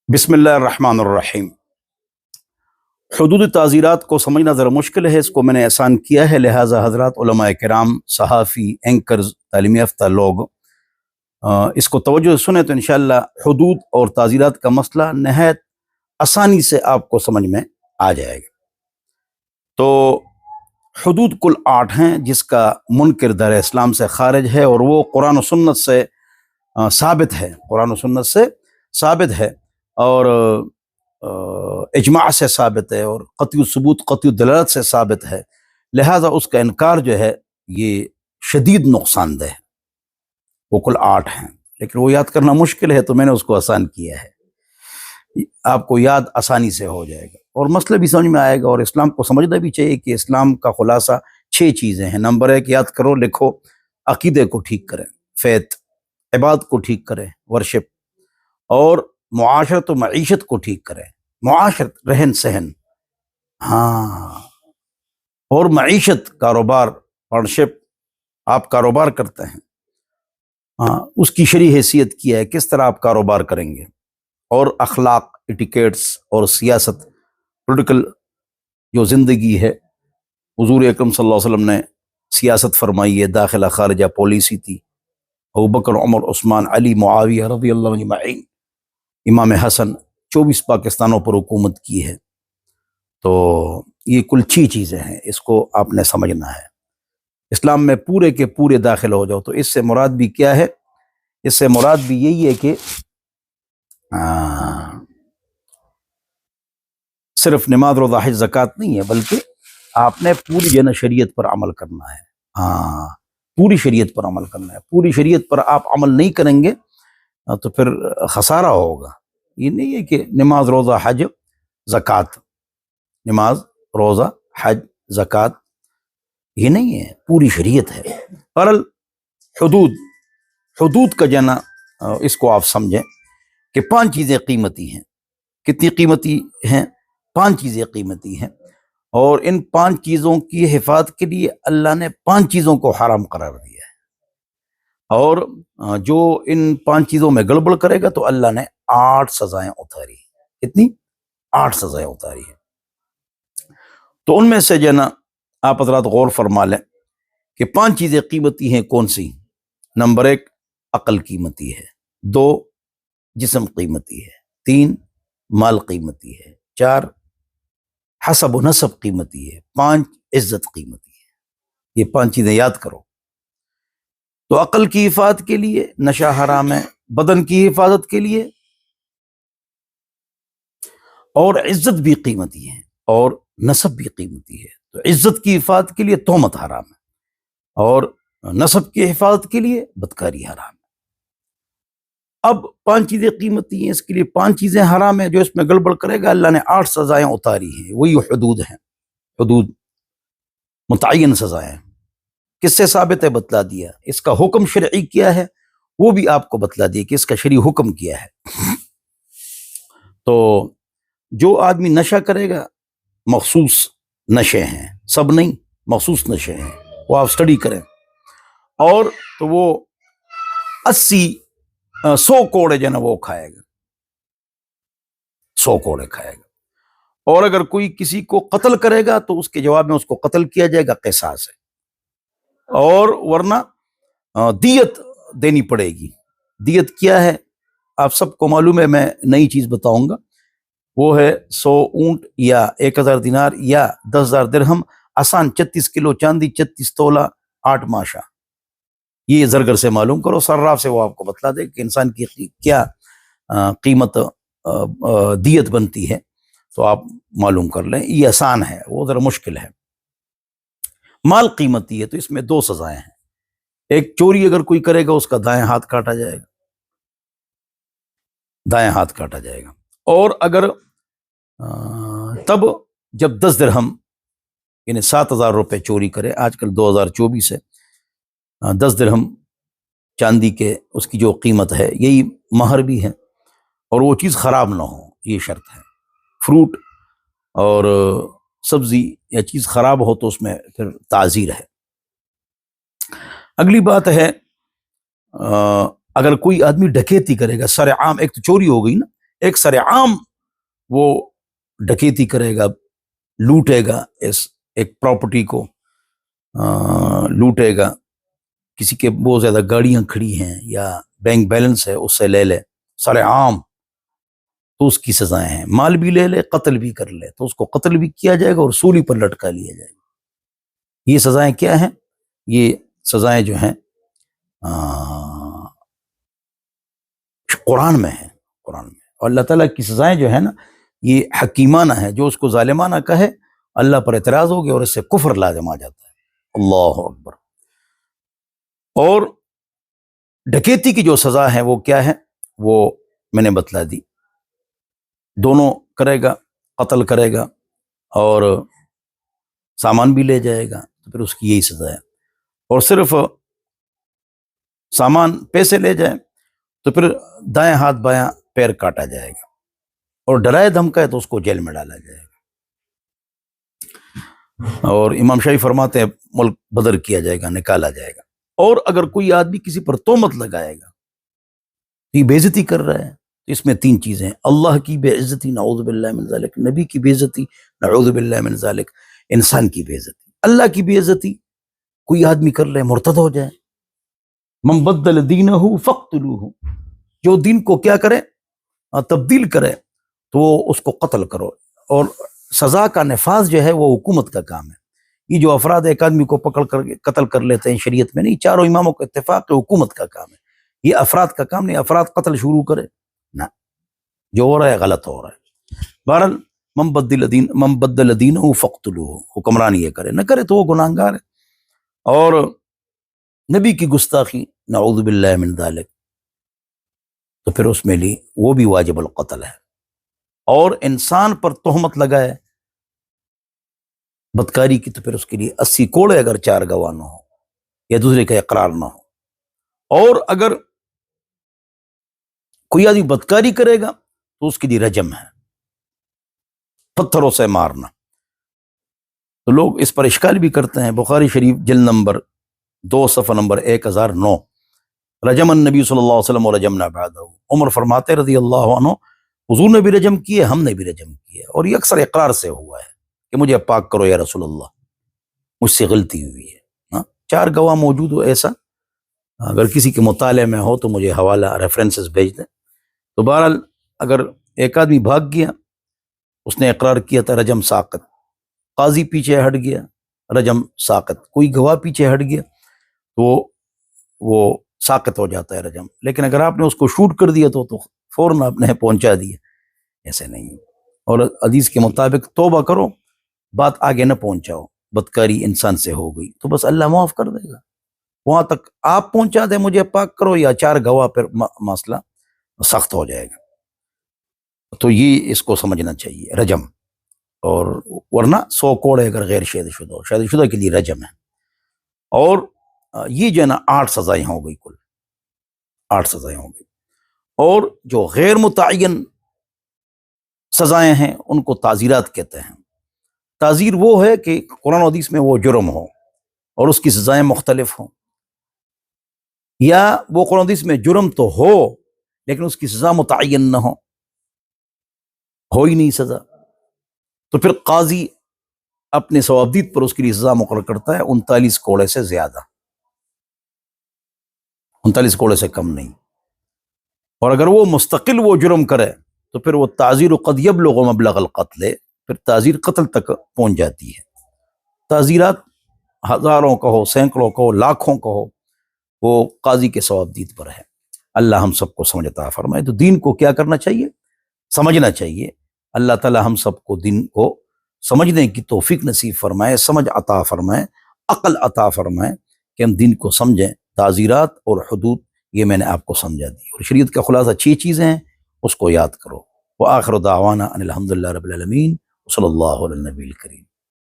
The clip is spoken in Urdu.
بسم اللہ الرحمن الرحیم۔ حدود تعزیرات کو سمجھنا ذرا مشکل ہے، اس کو میں نے آسان کیا ہے، لہٰذا حضرات علماء کرام، صحافی، اینکرز، تعلیم یافتہ لوگ اس کو توجہ سے سنیں تو انشاءاللہ حدود اور تعزیرات کا مسئلہ نہایت آسانی سے آپ کو سمجھ میں آ جائے گا۔ تو حدود کل 8 ہیں جس کا منکر دار اسلام سے خارج ہے، اور وہ قرآن و سنت سے ثابت ہے، قرآن و سنت سے ثابت ہے، اور اجماع سے ثابت ہے، اور قطعی ثبوت قطعی دلالت سے ثابت ہے، لہٰذا اس کا انکار جو ہے یہ شدید نقصان دہ ہے۔ وہ کل 8 ہیں، لیکن وہ یاد کرنا مشکل ہے تو میں نے اس کو آسان کیا ہے، آپ کو یاد آسانی سے ہو جائے گا اور مسئلہ بھی سمجھ میں آئے گا، اور اسلام کو سمجھنا بھی چاہیے کہ اسلام کا خلاصہ 6 چیزیں ہیں۔ نمبر 1 یاد کرو، لکھو، عقیدے کو ٹھیک کریں، فیت، عبادت کو ٹھیک کریں، ورشپ، اور معاشرت و معیشت کو ٹھیک کریں، معاشرت، رہن سہن، اور معیشت، کاروبار، پارٹنرشپ، آپ کاروبار کرتے ہیں، اس کی شرعی حیثیت کیا ہے، کس طرح آپ کاروبار کریں گے، اور اخلاق، ایٹیکیٹس، اور سیاست، پولیٹیکل جو زندگی ہے، حضور اکرم صلی اللہ علیہ وسلم نے سیاست فرمائی ہے، داخلہ خارجہ پالیسی تھی، ابوبکر، عمر، عثمان، علی، معاویہ رضی اللہ عنہ اجمعین، امام حسن 24 پاکستانوں پر حکومت کی ہے۔ تو یہ کل 6 چیزیں ہیں، اس کو آپ نے سمجھنا ہے۔ اسلام میں پورے کے پورے داخل ہو جاؤ، تو اس سے مراد بھی کیا ہے؟ اس سے مراد بھی یہی ہے کہ صرف نماز، روزہ، حج، زکوٰۃ نہیں ہے، بلکہ آپ نے پوری شریعت پر عمل کرنا ہے۔ پوری شریعت پر عمل کرنا ہے۔ پوری شریعت پر آپ عمل نہیں کریں گے تو پھر خسارہ ہوگا۔ یہ نہیں ہے کہ نماز، روزہ، حج، زکوٰۃ، نماز، روزہ، حج، زکوٰۃ، یہ نہیں ہے، پوری شریعت ہے۔ بہرحال حدود کا جانا، اس کو آپ سمجھیں کہ 5 چیزیں قیمتی ہیں۔ کتنی قیمتی ہیں؟ 5 چیزیں قیمتی ہیں، اور ان 5 چیزوں کی حفاظت کے لیے اللہ نے 5 چیزوں کو حرام قرار دیا ہے، اور جو ان 5 چیزوں میں گڑبڑ کرے گا تو اللہ نے 8 سزائیں اتاری ہیں۔ کتنی؟ 8 سزائیں اتاری ہیں۔ تو ان میں سے جو ہے نا، آپ حضرات غور فرما لیں کہ 5 چیزیں قیمتی ہیں کون سی؟ نمبر 1 عقل قیمتی ہے، 2 جسم قیمتی ہے، 3 مال قیمتی ہے، 4 حسب و نسب قیمتی ہے، 5 عزت قیمتی ہے۔ یہ 5 چیزیں یاد کرو۔ تو عقل کی حفاظت کے لیے نشہ حرام ہے، بدن کی حفاظت کے لیے، اور عزت بھی قیمتی ہے، اور نسب بھی قیمتی ہے۔ تو عزت کی حفاظت کے لیے تہمت حرام ہے، اور نسب کی حفاظت کے لیے بدکاری حرام ہے۔ اب 5 چیزیں قیمتی ہیں، اس کے لیے 5 چیزیں حرام ہیں، جو اس میں گڑبڑ کرے گا اللہ نے 8 سزائیں اتاری ہیں۔ وہی حدود ہیں، حدود متعین سزائیں۔ کس سے ثابت ہے؟ بتلا دیا۔ اس کا حکم شرعی کیا ہے وہ بھی آپ کو بتلا دیا کہ اس کا شرعی حکم کیا ہے۔ تو جو آدمی نشہ کرے گا، مخصوص نشے ہیں، سب نہیں، مخصوص نشے ہیں، وہ آپ سٹڈی کریں، اور تو وہ 100 کوڑے جو ہے نا وہ کھائے گا، 100 کوڑے کھائے گا۔ اور اگر کوئی کسی کو قتل کرے گا تو اس کے جواب میں اس کو قتل کیا جائے گا، قصاص ہے، اور ورنہ دیت دینی پڑے گی۔ دیت کیا ہے آپ سب کو معلوم ہے، میں نئی چیز بتاؤں گا، وہ ہے 100 اونٹ یا 1000 دینار یا 10,000 درہم، آسان 36 کلو چاندی، 36 تولہ 8 ماشا۔ یہ زرگر سے معلوم کرو، صراف سے وہ آپ کو بتلا دے کہ انسان کی کیا قیمت دیت بنتی ہے، تو آپ معلوم کر لیں۔ یہ آسان ہے، وہ ذرا مشکل ہے۔ مال قیمتی ہے، تو اس میں 2 سزائیں ہیں۔ ایک، چوری اگر کوئی کرے گا اس کا دائیں ہاتھ کاٹا جائے گا، دائیں ہاتھ کاٹا جائے گا۔ اور اگر تب جب 10 درہم یعنی 7,000 روپے چوری کرے، آج کل 2024 ہے، 10 درہم چاندی کے اس کی جو قیمت ہے، یہی مہر بھی ہے، اور وہ چیز خراب نہ ہو، یہ شرط ہے۔ فروٹ اور سبزی یا چیز خراب ہو تو اس میں پھر تعزیر ہے۔ اگلی بات ہے، اگر کوئی آدمی ڈکیتی کرے گا، سر عام، ایک تو چوری ہو گئی نا، ایک سر عام وہ ڈکیتی کرے گا، لوٹے گا، ایک پراپرٹی کو لوٹے گا، کسی کے بہت زیادہ گاڑیاں کھڑی ہیں یا بینک بیلنس ہے اس سے لے لے سر عام، تو اس کی سزائیں ہیں، مال بھی لے لے، قتل بھی کر لے تو اس کو قتل بھی کیا جائے گا اور سولی پر لٹکا لیا جائے گا۔ یہ سزائیں کیا ہیں؟ یہ سزائیں جو ہیں قرآن میں ہیں، قرآن میں، اور اللہ تعالیٰ کی سزائیں جو ہیں نا یہ حکیمانہ ہے، جو اس کو ظالمانہ کہے اللہ پر اعتراض ہو گیا اور اس سے کفر لازم آ جاتا ہے۔ اللہ اکبر۔ اور ڈکیتی کی جو سزا ہے وہ کیا ہے؟ وہ میں نے بتلا دی، دونوں کرے گا، قتل کرے گا اور سامان بھی لے جائے گا تو پھر اس کی یہی سزا ہے، اور صرف سامان پیسے لے جائے تو پھر دائیں ہاتھ بایاں پیر کاٹا جائے گا، اور ڈرائے دھمکائے تو اس کو جیل میں ڈالا جائے گا۔ اور امام شافعی فرماتے ہیں ملک بدر کیا جائے گا، نکالا جائے گا۔ اور اگر کوئی آدمی کسی پر تہمت لگائے گا، یہ بے عزتی کر رہا ہے، تو اس میں 3 چیزیں ہیں: اللہ کی بے عزتی نعوذ باللہ من ذالک، نبی کی بے عزتی نعوذ باللہ من ذالک، انسان کی بے عزتی۔ اللہ کی بے عزتی کوئی آدمی کر لے، مرتد ہو جائے، من بدل دینہ فاقتلوہ، جو دین کو کیا کرے، تبدیل کرے، تو اس کو قتل کرو۔ اور سزا کا نفاذ جو ہے وہ حکومت کا کام ہے۔ یہ جو افراد ایک آدمی کو پکڑ کر قتل کر لیتے ہیں شریعت میں نہیں، چاروں اماموں کا اتفاق ہے حکومت کا کام ہے، یہ افراد کا کام نہیں۔ افراد قتل شروع کرے نہ، جو ہو رہا ہے غلط ہو رہا ہے۔ بہرحال من بدل دینہ فاقتلوہ، حکمران یہ کرے، نہ کرے تو وہ گناہگار ہے۔ اور نبی کی گستاخی نعوذ باللہ من ذالک، تو پھر اس میں لی وہ بھی واجب القتل ہے۔ اور انسان پر تہمت لگائے بدکاری کی تو پھر اس کے لیے 80 کوڑے، اگر 4 گواہ نہ ہو یا دوسرے کا اقرار نہ ہو۔ اور اگر کوئی آدمی بدکاری کرے گا تو اس کے لیے رجم ہے، پتھروں سے مارنا۔ تو لوگ اس پر اشکال بھی کرتے ہیں، بخاری شریف جلد نمبر 2 صفحہ نمبر 1009، رجم النبی صلی اللہ علیہ وسلم ورجمنا بعدہ، عمر فرماتے رضی اللہ عنہ، حضور نے بھی رجم کیے، ہم نے بھی رجم کیے، اور یہ اکثر اقرار سے ہوا ہے کہ مجھے پاک کرو یا رسول اللہ، مجھ سے غلطی ہوئی ہے۔ 4 گواہ موجود ہو ایسا، اگر کسی کے مطالعے میں ہو تو مجھے حوالہ ریفرنسز بھیج دیں۔ تو بہرحال اگر ایک آدمی بھاگ گیا، اس نے اقرار کیا تھا، رجم ساقط، قاضی پیچھے ہٹ گیا، رجم ساقط، کوئی گواہ پیچھے ہٹ گیا تو وہ ساقط ہو جاتا ہے رجم۔ لیکن اگر آپ نے اس کو شوٹ کر دیا تو فوراً آپ نے پہنچا دیا، ایسے نہیں۔ اور حدیث کے مطابق توبہ کرو، بات آگے نہ پہنچاؤ، بدکاری انسان سے ہو گئی تو بس اللہ معاف کر دے گا، وہاں تک آپ پہنچا دیں مجھے پاک کرو یا 4 گواہ، پھر مسئلہ سخت ہو جائے گا۔ تو یہ اس کو سمجھنا چاہیے رجم، اور ورنہ 100 کوڑے اگر غیر شادی شدہ ہو، شادی شدہ کے لیے رجم ہے۔ اور یہ جو ہے نا 8 سزائیں ہو گئی، کل 8 سزائیں ہو گئی۔ اور جو غیر متعین سزائیں ہیں ان کو تعزیرات کہتے ہیں۔ تعزیر وہ ہے کہ قرآن و حدیث میں وہ جرم ہو اور اس کی سزائیں مختلف ہوں، یا وہ قرآن و حدیث میں جرم تو ہو لیکن اس کی سزا متعین نہ ہو ہی نہیں سزا، تو پھر قاضی اپنے ثوابدید پر اس کے لیے سزا مقرر کرتا ہے 39 کوڑے سے زیادہ، 39 کوڑے سے کم نہیں۔ اور اگر وہ مستقل وہ جرم کرے تو پھر وہ تعزیر قد یبلغ مبلغ القتل، پھر تعزیر قتل تک پہنچ جاتی ہے۔ تعزیرات ہزاروں کا ہو، سینکڑوں کا ہو، لاکھوں کا ہو، وہ قاضی کے ثوابدید پر ہے۔ اللہ ہم سب کو سمجھ عطا فرمائے۔ تو دین کو کیا کرنا چاہیے؟ سمجھنا چاہیے۔ اللہ تعالی ہم سب کو دین کو سمجھنے کی توفیق نصیب فرمائے، سمجھ عطا فرمائے، عقل عطا فرمائے کہ ہم دین کو سمجھیں۔ تعزیرات اور حدود یہ میں نے آپ کو سمجھا دی، اور شریعت کا خلاصہ 6 چیزیں ہیں، اس کو یاد کرو۔ وآخر دعوانا ان الحمد للہ رب العالمین، صلی اللہ علیہ النبی الکریم۔